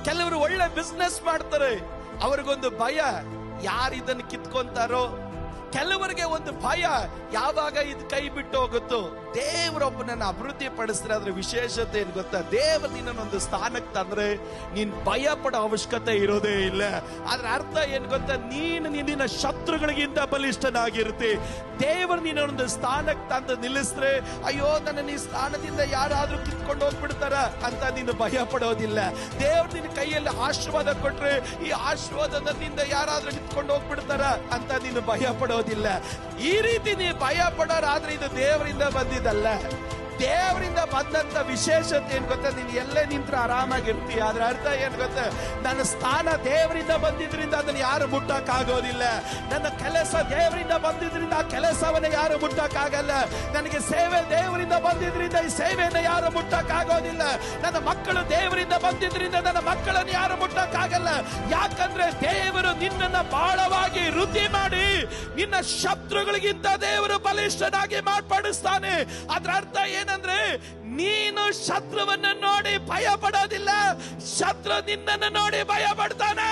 ಕೆಲವರು ಒಳ್ಳೆ ಬಿಸ್ನೆಸ್ ಮಾಡ್ತಾರೆ, ಅವ್ರಿಗೊಂದು ಭಯ, ಯಾರು ಇದನ್ನು ಕಿತ್ಕೊಂತಾರೋ. ಕೆಲವರಿಗೆ ಒಂದು ಭಯ, ಯಾವಾಗ ಇದು ಕೈ ಬಿಟ್ಟು ಹೋಗುತ್ತೋ. ದೇವರೊಬ್ಬನನ್ನ ಅಭಿವೃದ್ಧಿ ಪಡಿಸಿದ್ರೆ ಅದ್ರ ವಿಶೇಷತೆ ಏನ್ ಗೊತ್ತಾ? ದೇವರು ನಿನ್ನೊಂದು ಸ್ಥಾನಕ್ಕೆ ತಂದ್ರೆ ನೀನ್ ಭಯ ಪಡೋ ಅವಶ್ಯಕತೆ ಇರೋದೇ ಇಲ್ಲ. ಅದ್ರ ಅರ್ಥ ಏನ್ ಗೊತ್ತಾ? ನೀನು ನಿನ್ನ ಶತ್ರುಗಳಿಗಿಂತ ಬಲಿಷ್ಠನಾಗಿರ್ತಿ. ದೇವರು ನಿನ್ನೊಂದು ಸ್ಥಾನಕ್ಕೆ ತಂದು ನಿಲ್ಲಿಸಿದ್ರೆ, ಅಯ್ಯೋ ನನ್ನ ಈ ಸ್ಥಾನದಿಂದ ಯಾರಾದ್ರೂ ಕಿತ್ಕೊಂಡು ಹೋಗ್ಬಿಡ್ತಾರ ಅಂತ ನೀನು ಭಯ ಪಡೋದಿಲ್ಲ. ದೇವ್ರು ನಿನ್ನ ಕೈಯಲ್ಲಿ ಆಶೀರ್ವಾದ ಕೊಟ್ರೆ, ಈ ಆಶೀರ್ವಾದದಿಂದ ಯಾರಾದ್ರೂ ಕಿತ್ಕೊಂಡು ಹೋಗ್ಬಿಡ್ತಾರ ಅಂತ ನೀನು ಭಯ ಪಡೋದಿಲ್ಲ. ಈ ರೀತಿ ನೀವು ಭಯ ಪಡೋರಾದ್ರೆ ಇದು ದೇವರಿಂದ ಬಂದಿದ್ದಲ್ಲ. ದೇವರಿಂದ ಬಂದಂತ ವಿಶೇಷತೆ ಏನ್ ಗೊತ್ತಾ? ನೀನ್ ಎಲ್ಲೇ ನಿಂತ್ರು ಆರಾಮಾಗಿರ್ತೀಯ. ಅದ್ರ ಅರ್ಥ ಏನ್ ಗೊತ್ತಾ? ನನ್ನ ಸ್ಥಾನ ದೇವರಿಂದ ಬಂದಿದ್ರಿಂದ ಅದನ್ನ ಯಾರು ಮುಟ್ಟಕ್ ಆಗೋದಿಲ್ಲ. ನನ್ನ ಕೆಲಸ ದೇವರಿಂದ ಬಂದಿದ್ರಿಂದ ಆ ಕೆಲಸವನ್ನ ಯಾರು ಮುಟ್ಟಕ್ ಆಗಲ್ಲ. ನನಗೆ ಸೇವೆ ದೇವರಿಂದ ಬಂದಿದ್ರಿಂದ ಈ ಸೇವೆಯನ್ನು ಯಾರು ಮುಟ್ಟಕ್ ಆಗೋದಿಲ್ಲ. ನನ್ನ ಮಕ್ಕಳು ದೇವರಿಂದ ಬಂದಿದ್ರಿಂದ ನನ್ನ ಮಕ್ಕಳನ್ನು ಯಾರು ಮುಟ್ಟಕ್ ಆಗಲ್ಲ. ಯಾಕಂದ್ರೆ ದೇವರು ನಿನ್ನನ್ನ ಬಾಳವಾಗಿ ವೃದ್ಧಿ ಮಾಡಿ ನಿನ್ನ ಶತ್ರುಗಳಿಗಿಂತ ದೇವರು ಬಲಿಷ್ಠನಾಗಿ ಮಾರ್ಪಡಿಸ್ತಾನೆ. ಅದ್ರ ಅರ್ಥ ಏನಂದ್ರೆ, ನೀನು ಶತ್ರುವನ್ನು ನೋಡಿ ಭಯ ಪಡೋದಿಲ್ಲ, ಶತ್ರು ನಿನ್ನನ್ನು ನೋಡಿ ಭಯ ಪಡ್ತಾನೆ.